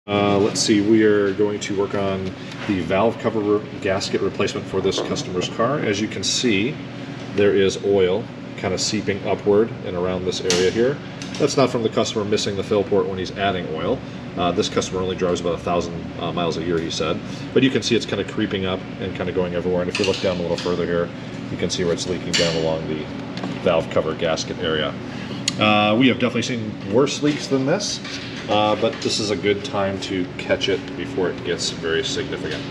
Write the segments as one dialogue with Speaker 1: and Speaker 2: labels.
Speaker 1: Let's see, we are going to work on the valve cover gasket replacement for this customer's car. As you can see, there is oil kind of seeping upward and around this area here. That's not from the customer missing the fill port when he's adding oil. This customer only drives about 1,000 miles a year, he said. But you can see it's kind of creeping up and kind of going everywhere. And if you look down a little further here, you can see where it's leaking down along the valve cover gasket area. We have definitely seen worse leaks than this, but this is a good time to catch it before it gets very significant.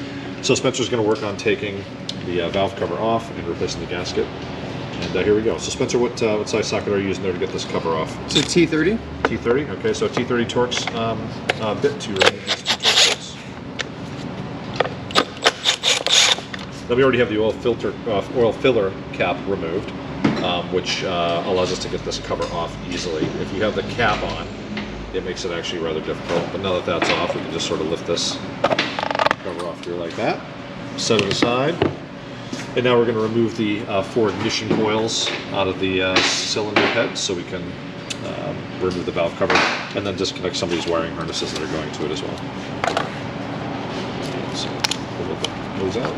Speaker 1: So Spencer's going to work on taking the valve cover off and replacing the gasket. And here we go. So Spencer, what size socket are you using there to get this cover off?
Speaker 2: It's a T30.
Speaker 1: T30, okay, so T30 Torx bit to remove these two Torx bolts. Now we already have the oil filler cap removed, which allows us to get this cover off easily. If you have the cap on, it makes it actually rather difficult. But now that that's off, we can just sort of lift this cover off here like that, set it aside. And now we're going to remove the 4 ignition coils out of the cylinder head so we can remove the valve cover and then disconnect some of these wiring harnesses that are going to it as well. So pull those out.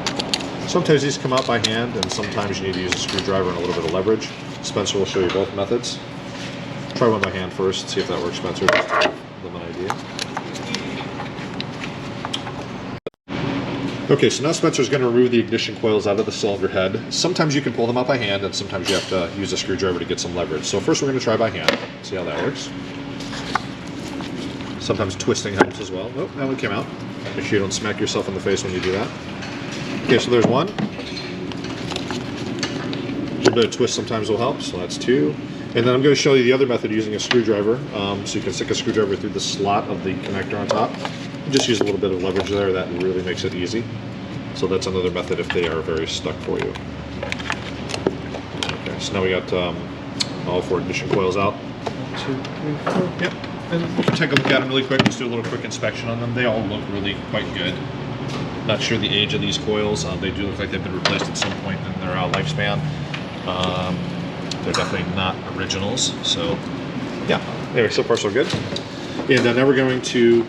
Speaker 1: Sometimes these come out by hand and sometimes you need to use a screwdriver and a little bit of leverage. Spencer will show you both methods. Try one by hand first, see if that works, Spencer, just to give them an idea. Okay, so now Spencer's going to remove the ignition coils out of the cylinder head. Sometimes you can pull them out by hand, and sometimes you have to use a screwdriver to get some leverage. So first we're going to try by hand, see how that works. Sometimes twisting helps as well. Oh, that one came out. Make sure you don't smack yourself in the face when you do that. Okay, so there's one. A little bit of twist sometimes will help, so that's 2. And then I'm going to show you the other method using a screwdriver. So you can stick a screwdriver through the slot of the connector on top. Just use a little bit of leverage there, that really makes it easy. So that's another method if they are very stuck for you. Okay, so now we got all 4 ignition coils out. 1, 2, 3, 4. Yep, and we can take a look at them really quick, just do a little quick inspection on them. They all look really quite good. Not sure the age of these coils. They do look like they've been replaced at some point in their lifespan. They're definitely not originals, so yeah. Anyway, so far so good. And now we're going to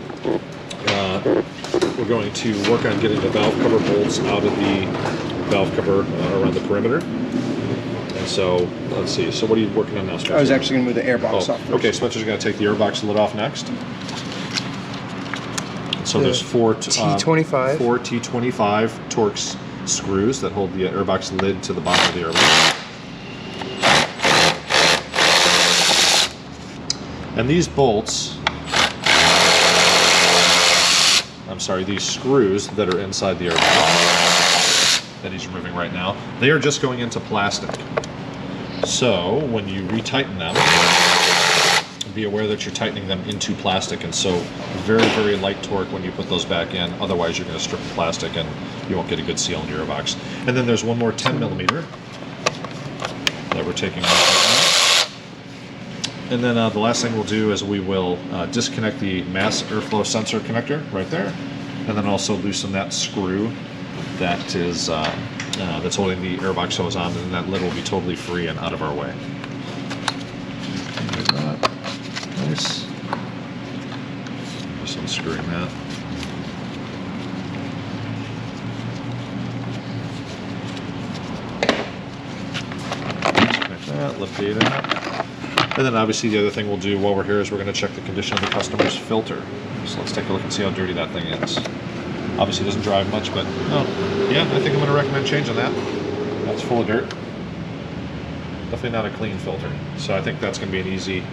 Speaker 1: work on getting the valve cover bolts out of the valve cover around the perimeter. And so, let's see. So what are you working on now, Spencer?
Speaker 2: I was actually going to move the airbox off first.
Speaker 1: Okay, Spencer's going to take the airbox lid off next. So there's 4
Speaker 2: T25.
Speaker 1: 4 T25 Torx screws that hold the airbox lid to the bottom of the airbox. And these bolts, these screws that are inside the airbox that he's removing right now, they are just going into plastic. So when you retighten them, be aware that you're tightening them into plastic, and so very, very light torque when you put those back in. Otherwise, you're going to strip the plastic and you won't get a good seal on your airbox. And then there's one more 10 millimeter that we're taking off right now. And then the last thing we'll do is we will disconnect the mass airflow sensor connector right there, and then also loosen that screw that is that's holding the airbox hose on, and that lid will be totally free and out of our way. Like that. Nice. Just unscrewing that. Disconnect that, lift it up. And then obviously the other thing we'll do while we're here is we're going to check the condition of the customer's filter. So let's take a look and see how dirty that thing is. Obviously it doesn't drive much, but yeah, I think I'm going to recommend changing that. That's full of dirt. Definitely not a clean filter. So I think that's going to be an easy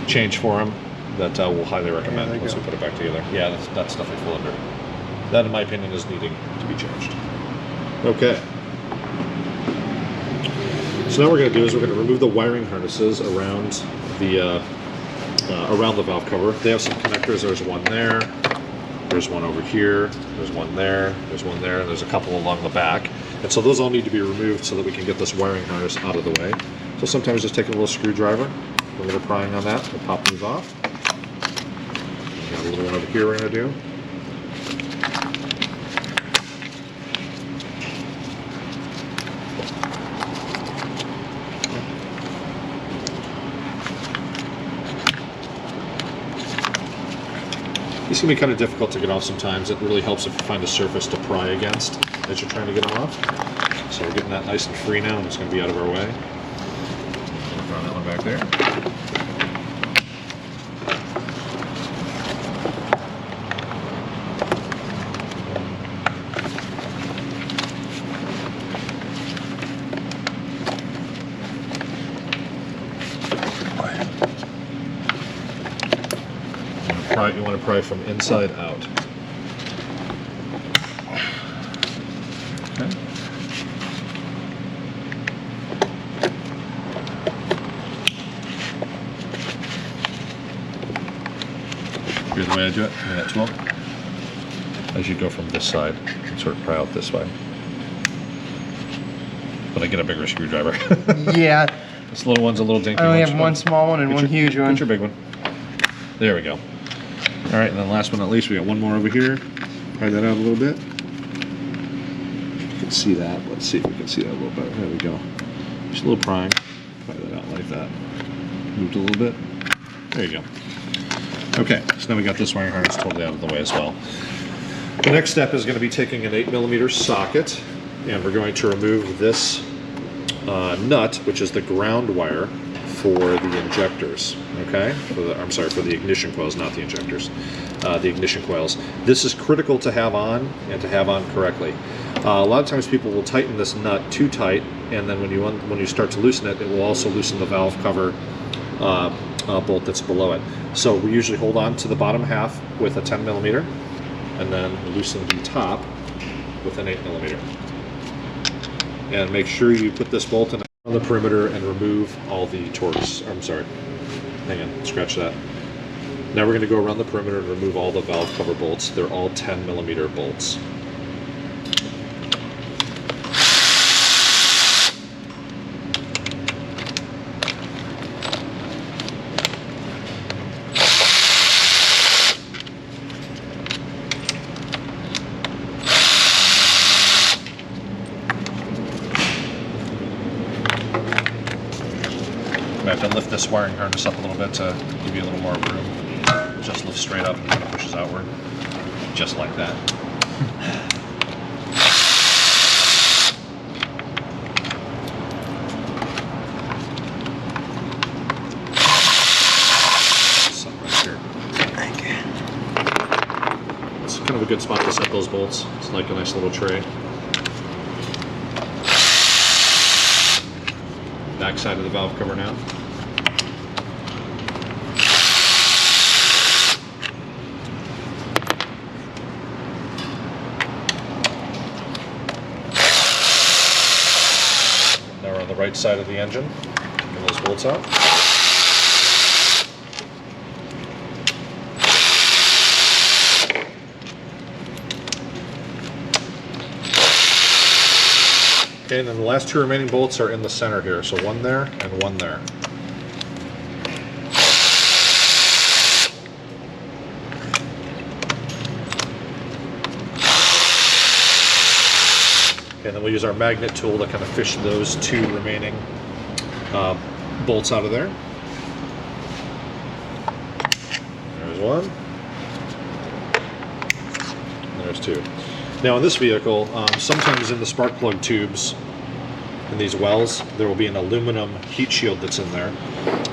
Speaker 1: change for him that we'll highly recommend once we put it back together. Yeah, that's definitely full of dirt. That, in my opinion, is needing to be changed. Okay. So now what we're going to do is we're going to remove the wiring harnesses around the valve cover. They have some connectors. There's one there. There's one over here. There's one there. There's one there. And there's a couple along the back. And so those all need to be removed so that we can get this wiring harness out of the way. So sometimes just take a little screwdriver, a little prying on that to pop these off. Got a little one over here we're going to do. These can be kind of difficult to get off sometimes. It really helps if you find a surface to pry against as you're trying to get them off. So we're getting that nice and free now, and it's going to be out of our way. Throw that one back there. You want to pry from inside out. Okay. Here's the way I do it. Give me that tool. As you go from this side, and sort of pry out this way. But I get a bigger screwdriver.
Speaker 2: Yeah.
Speaker 1: This little one's a little dinky.
Speaker 2: I only have one small one and one huge one.
Speaker 1: Get your big one. There we go. All right, and then last but not least, we got one more over here. Pry that out a little bit. You can see that. Let's see if we can see that a little better. There we go. Just a little prying. Pry that out like that. Moved a little bit. There you go. Okay, so now we got this wiring harness totally out of the way as well. The next step is going to be taking an 8mm socket, and we're going to remove this nut, which is the ground wire for the injectors, okay? For the ignition coils, not the injectors. The ignition coils. This is critical to have on and to have on correctly. A lot of times people will tighten this nut too tight, and then when you start to loosen it, it will also loosen the valve cover bolt that's below it. So we usually hold on to the bottom half with a 10mm, and then loosen the top with an 8mm. And make sure you put this bolt in on the perimeter and remove all the Torx. I'm sorry. Hang on, scratch that. Now we're going to go around the perimeter and remove all the valve cover bolts. They're all 10mm bolts. I have to lift this wiring harness up a little bit to give you a little more room. Just lift straight up and kind of pushes outward. Just like that. Something right here.
Speaker 2: Thank you.
Speaker 1: It's kind of a good spot to set those bolts. It's like a nice little tray. Back side of the valve cover now. Now we're on the right side of the engine. Get those bolts out. Okay, and then the last two remaining bolts are in the center here. So one there and one there. Okay, and then we'll use our magnet tool to kind of fish those two remaining bolts out of there. There's one. And there's two. Now in this vehicle, sometimes in the spark plug tubes, in these wells, there will be an aluminum heat shield that's in there.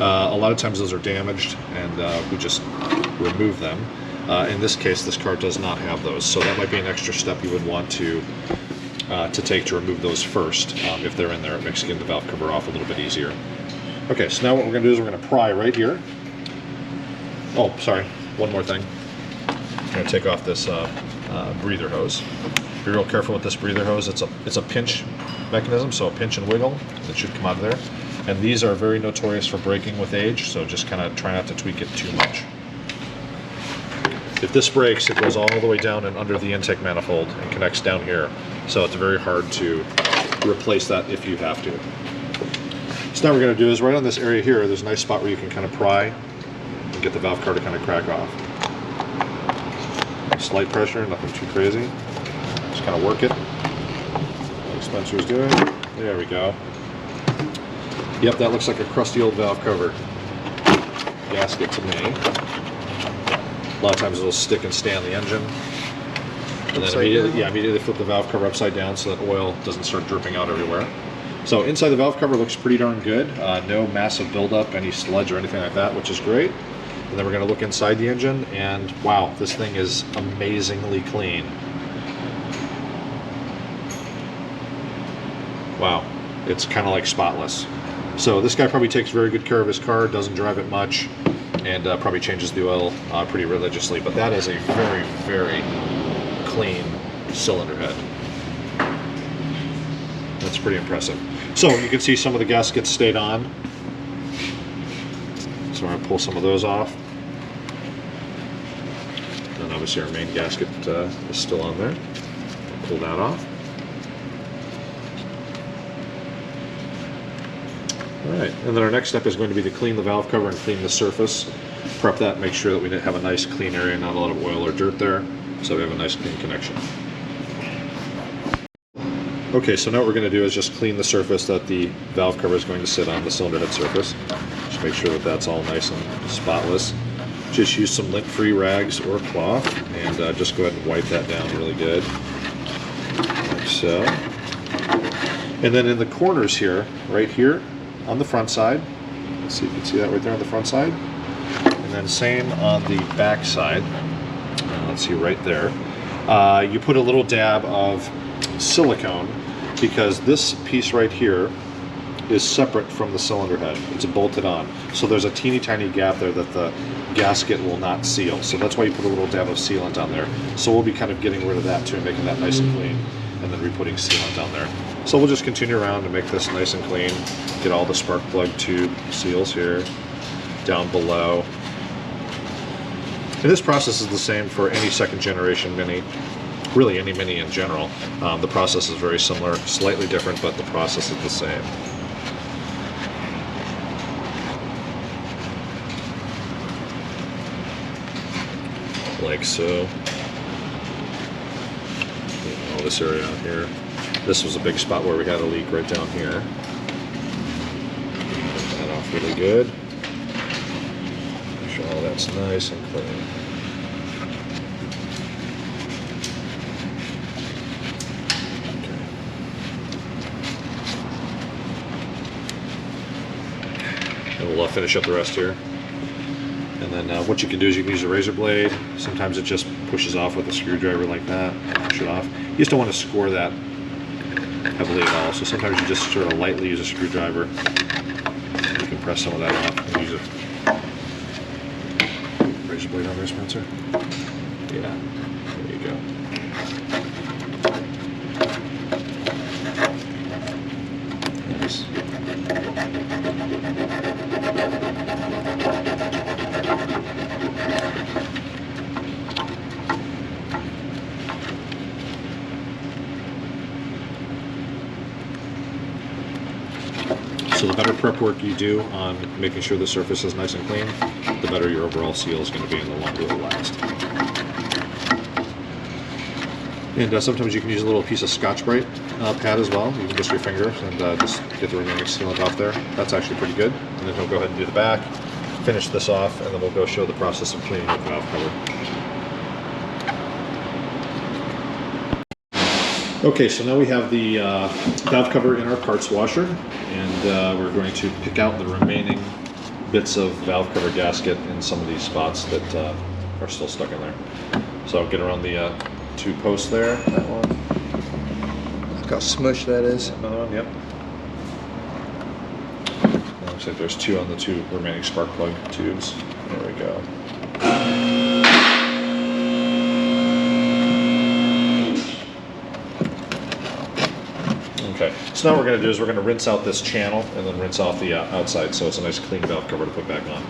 Speaker 1: A lot of times those are damaged, and we just remove them. In this case, this car does not have those, so that might be an extra step you would want to take to remove those first. If they're in there, it makes getting the valve cover off a little bit easier. Okay, so now what we're going to do is we're going to pry right here. Oh, sorry, one more thing. I'm going to take off this breather hose. Be real careful with this breather hose. It's a pinch mechanism, so a pinch and wiggle that should come out of there. And these are very notorious for breaking with age, so just kind of try not to tweak it too much. If this breaks, it goes all the way down and under the intake manifold and connects down here. So it's very hard to replace that if you have to. So now what we're going to do is right on this area here, there's a nice spot where you can kind of pry and get the valve cover to kind of crack off. Slight pressure, nothing too crazy. Just kind of work it like Spencer's doing. There we go. Yep, that looks like a crusty old valve cover gasket to me. A lot of times it'll stick and stay on the engine. And then
Speaker 2: Upside
Speaker 1: immediately,
Speaker 2: down?
Speaker 1: yeah, immediately flip the valve cover upside down so that oil doesn't start dripping out everywhere. So inside the valve cover looks pretty darn good. No massive buildup, any sludge or anything like that, which is great. And then we're going to look inside the engine, and wow, this thing is amazingly clean. Wow, it's kind of like spotless. So this guy probably takes very good care of his car, doesn't drive it much, and probably changes the oil pretty religiously. But that is a very, very clean cylinder head. That's pretty impressive. So you can see some of the gaskets stayed on. So we're going to pull some of those off. And obviously our main gasket is still on there. Pull that off. All right, and then our next step is going to be to clean the valve cover and clean the surface. Prep that, make sure that we have a nice clean area, not a lot of oil or dirt there, so we have a nice clean connection. Okay, so now what we're going to do is just clean the surface that the valve cover is going to sit on, the cylinder head surface. Just make sure that that's all nice and spotless. Just use some lint-free rags or cloth, and just go ahead and wipe that down really good, like so. And then in the corners here, right here, on the front side, let's see if you can see that right there on the front side, and then same on the back side. Let's see right there. You put a little dab of silicone, because this piece right here is separate from the cylinder head. It's bolted on. So there's a teeny tiny gap there that the gasket will not seal. So that's why you put a little dab of sealant on there. So we'll be kind of getting rid of that too, making that nice and clean, and then re-putting sealant on there. So we'll just continue around to make this nice and clean. Get all the spark plug tube seals here, down below. And this process is the same for any second generation Mini. Really any Mini in general. The process is very similar, slightly different, but the process is the same. Like so. All this area out here. This was a big spot where we had a leak right down here. Get that off really good. Make sure all that's nice and clean. And we'll finish up the rest here. And then what you can do is you can use a razor blade. Sometimes it just pushes off with a screwdriver like that. Push it off. You just don't want to score that heavily at all. So sometimes you just sort of lightly use a screwdriver. You can press some of that off and use a razor blade on there, Spencer. Yeah, there you go. Nice. So the better prep work you do on making sure the surface is nice and clean, the better your overall seal is going to be and the longer it will last. And sometimes you can use a little piece of Scotch-Brite pad as well. You can just your fingers and just get the remaining sealant off there. That's actually pretty good. And then we'll go ahead and do the back, finish this off, and then we'll go show the process of cleaning the valve cover. Okay, so now we have the valve cover in our parts washer, and we're going to pick out the remaining bits of valve cover gasket in some of these spots that are still stuck in there. So I'll get around the two posts there, that one.
Speaker 2: Look how smushed that is.
Speaker 1: Another one, yep. Looks like there's two on the two remaining spark plug tubes. There we go. Okay, so now what we're going to do is we're going to rinse out this channel and then rinse off the outside, so it's a nice clean valve cover to put back on.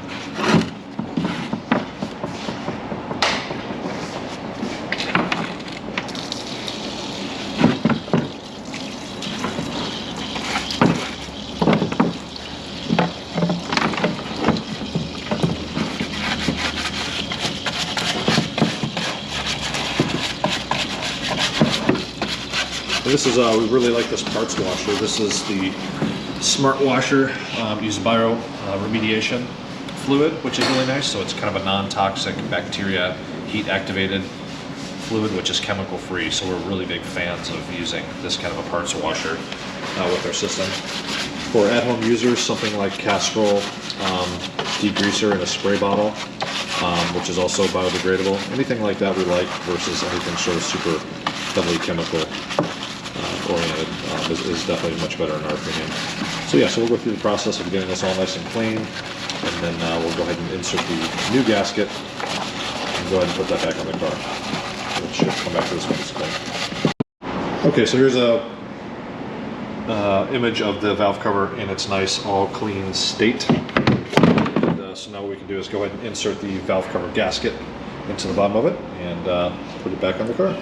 Speaker 1: This is, we really like this parts washer. This is the Smart Washer, uses bio remediation fluid, which is really nice. So it's kind of a non-toxic bacteria heat activated fluid, which is chemical free. So we're really big fans of using this kind of a parts washer with our system. For at-home users, something like Castrol degreaser in a spray bottle, which is also biodegradable. Anything like that we like versus anything sort of super heavily chemical oriented is definitely much better in our opinion. So yeah, so we'll go through the process of getting this all nice and clean, and then we'll go ahead and insert the new gasket and go ahead and put that back on the car. It should come back to this one. It's clean. Okay, so here's a image of the valve cover in its nice all clean state. And, so now what we can do is go ahead and insert the valve cover gasket into the bottom of it and put it back on the car.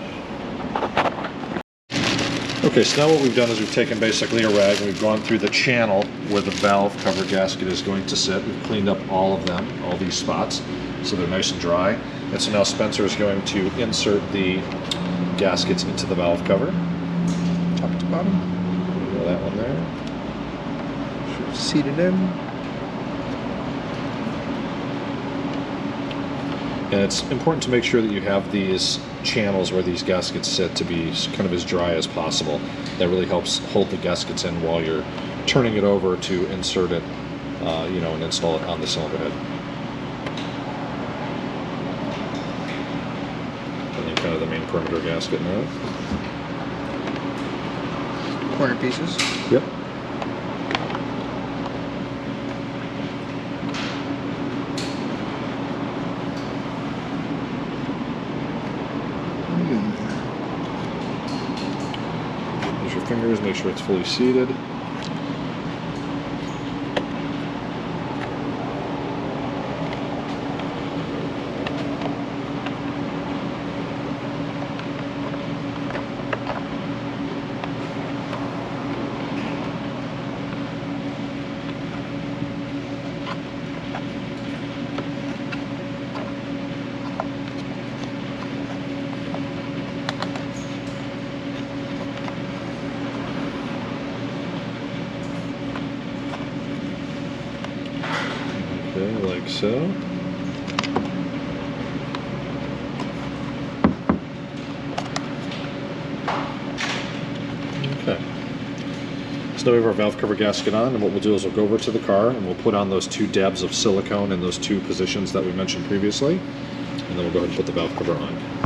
Speaker 1: Okay, so now what we've done is we've taken basically a rag and we've gone through the channel where the valve cover gasket is going to sit. We've cleaned up all of them, all these spots, so they're nice and dry. And so now Spencer is going to insert the gaskets into the valve cover.
Speaker 2: Top to bottom.
Speaker 1: Throw that one there.
Speaker 2: Should seat it in.
Speaker 1: And it's important to make sure that you have these channels where these gaskets sit to be kind of as dry as possible. That really helps hold the gaskets in while you're turning it over to insert it, and install it on the cylinder head. And then kind of the main perimeter gasket now.
Speaker 2: Corner pieces.
Speaker 1: Yep. Use your fingers, make sure it's fully seated. Okay, like so. Okay. So now we have our valve cover gasket on, and what we'll do is we'll go over to the car and we'll put on those 2 dabs of silicone in those 2 positions that we mentioned previously, and then we'll go ahead and put the valve cover on.